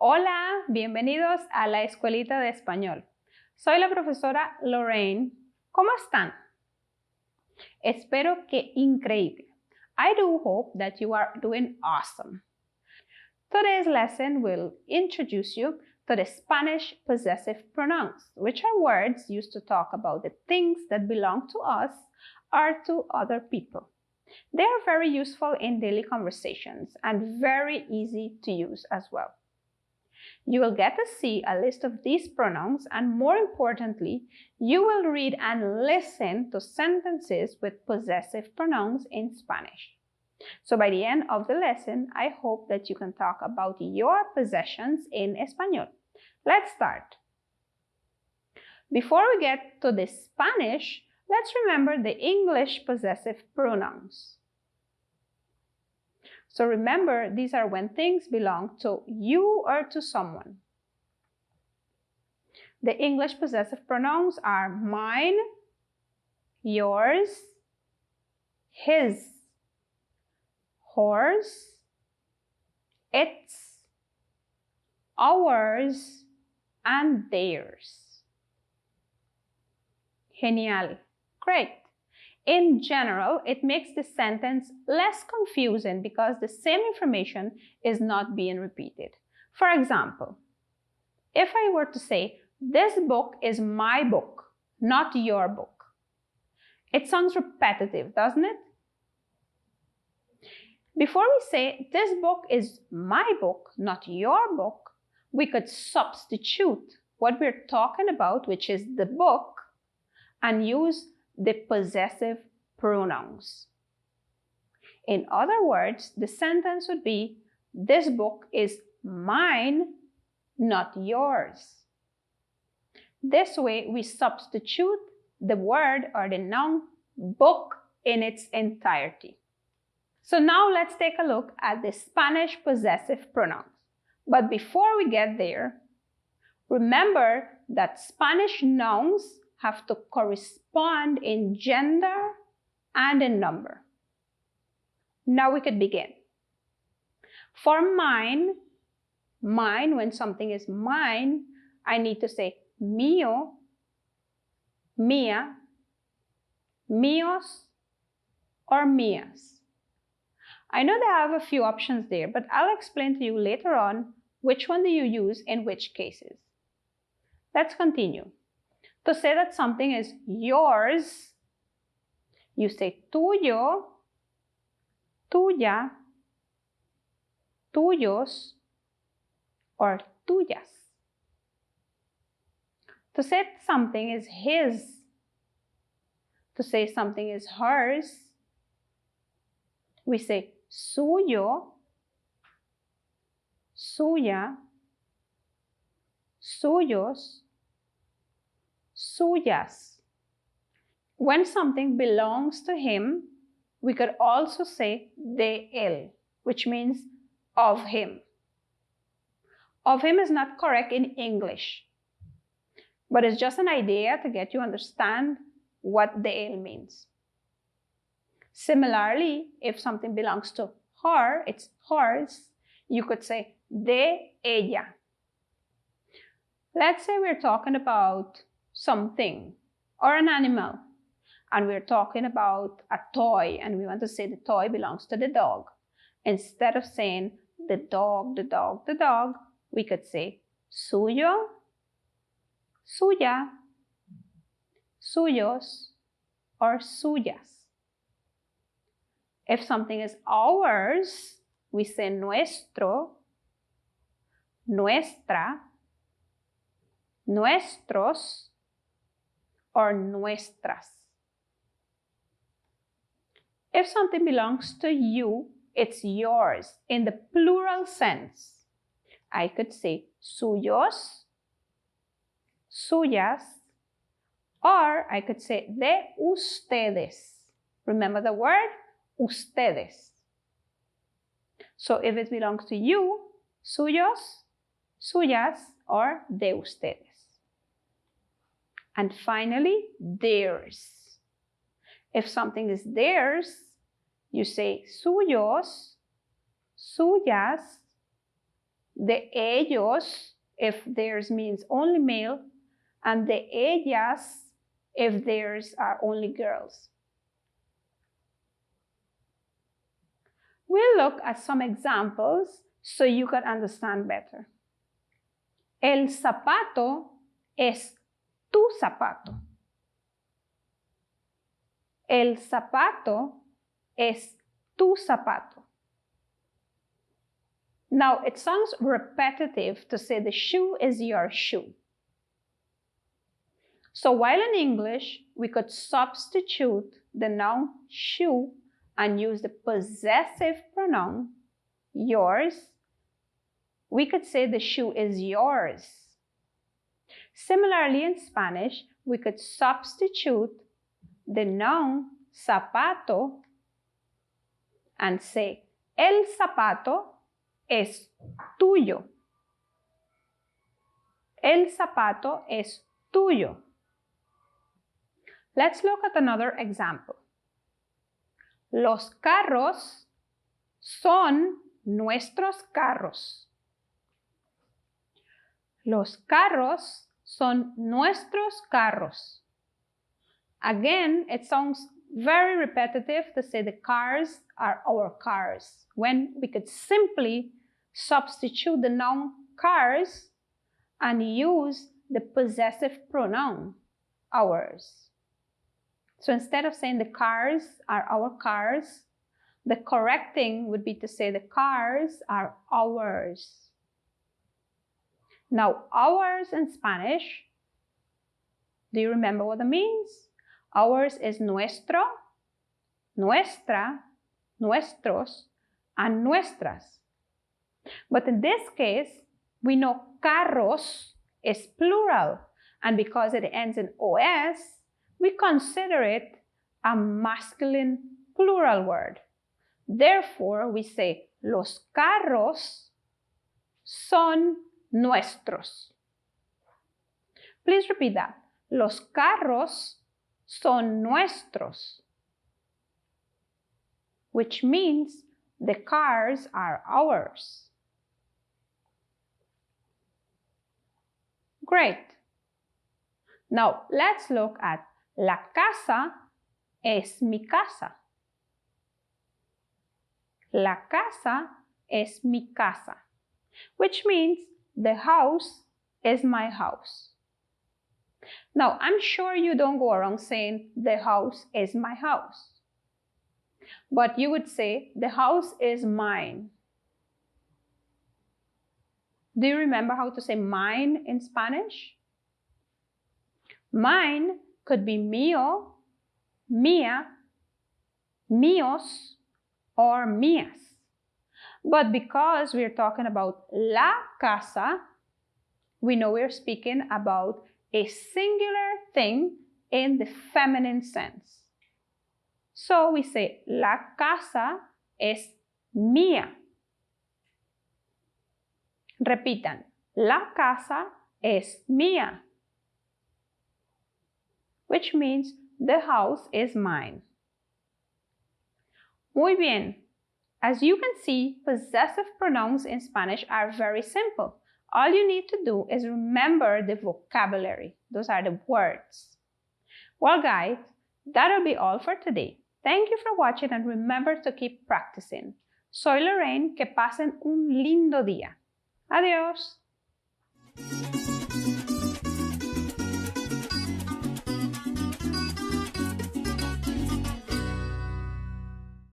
Hola, bienvenidos a la Escuelita de Español. Soy la profesora Lorraine. ¿Cómo están? Espero que increíble. I do hope that you are doing awesome. Today's lesson will introduce you to the Spanish possessive pronouns, which are words used to talk about the things that belong to us or to other people. They are very useful in daily conversations and very easy to use as well. You will get to see a list of these pronouns, and more importantly, you will read and listen to sentences with possessive pronouns in Spanish. So by the end of the lesson, I hope that you can talk about your possessions in Español. Let's start. Before we get to the Spanish, let's remember the English possessive pronouns. So remember, these are when things belong to you or to someone. The English possessive pronouns are mine, yours, his, hers, its, ours, and theirs. Genial. Great. In general, it makes the sentence less confusing because the same information is not being repeated. For example, if I were to say, this book is my book, not your book, it sounds repetitive, doesn't it? Before we say, this book is my book, not your book, we could substitute what we're talking about, which is the book, and use the possessive pronouns. In other words, the sentence would be, this book is mine, not yours. This way, we substitute the word or the noun book in its entirety. So now let's take a look at the Spanish possessive pronouns. But before we get there, remember that Spanish nouns have to correspond in gender and in number. Now we could begin. For mine, when something is mine, I need to say mío, mía, míos, or mías. I know that I have a few options there, but I'll explain to you later on which one do you use in which cases. Let's continue. To say that something is yours, you say tuyo, tuya, tuyos, or tuyas. To say something is his, to say something is hers, we say suyo, suya, suyos, suyas. When something belongs to him, we could also say de él, which means of him. Of him is not correct in English, but it's just an idea to get you to understand what de él means. Similarly, if something belongs to her, it's hers, you could say de ella. Let's say we're talking about something or an animal, and we're talking about a toy, and we want to say the toy belongs to the dog. Instead of saying the dog, the dog, the dog, we could say suyo, suya, suyos, or suyas. If something is ours, we say nuestro, nuestra, nuestros, or nuestras. If something belongs to you, it's yours in the plural sense. I could say suyos, suyas, or I could say de ustedes. Remember the word ustedes. So if it belongs to you, suyos, suyas, or de ustedes. And finally, theirs. If something is theirs, you say suyos, suyas, the ellos if theirs means only male, and the ellas if theirs are only girls. We'll look at some examples so you can understand better. El zapato es tu zapato. El zapato es tu zapato. Now, it sounds repetitive to say the shoe is your shoe. So while in English, we could substitute the noun shoe and use the possessive pronoun yours, we could say the shoe is yours. Similarly, in Spanish, we could substitute the noun zapato and say el zapato es tuyo. El zapato es tuyo. Let's look at another example. Los carros son nuestros carros. Los carros son nuestros carros. Again, it sounds very repetitive to say the cars are our cars, when we could simply substitute the noun cars and use the possessive pronoun ours. So instead of saying the cars are our cars, the correct thing would be to say the cars are ours. Now, ours in Spanish, do you remember what it means? Ours is nuestro, nuestra, nuestros, and nuestras. But in this case, we know carros is plural, and because it ends in os, we consider it a masculine plural word. Therefore, we say los carros son nuestros. Please repeat that. Los carros son nuestros, which means the cars are ours. Great. Now, let's look at la casa es mi casa. La casa es mi casa, which means the house is my house. Now, I'm sure you don't go around saying the house is my house, but you would say the house is mine. Do you remember how to say mine in Spanish? Mine could be mío, mía, míos, or mías. But because we're talking about la casa, we know we're speaking about a singular thing in the feminine sense. So we say la casa es mía. Repitan, la casa es mía, which means the house is mine. Muy bien. As you can see, possessive pronouns in Spanish are very simple. All you need to do is remember the vocabulary. Those are the words. Well, guys, that'll be all for today. Thank you for watching and remember to keep practicing. Soy Lorraine, que pasen un lindo día. Adiós.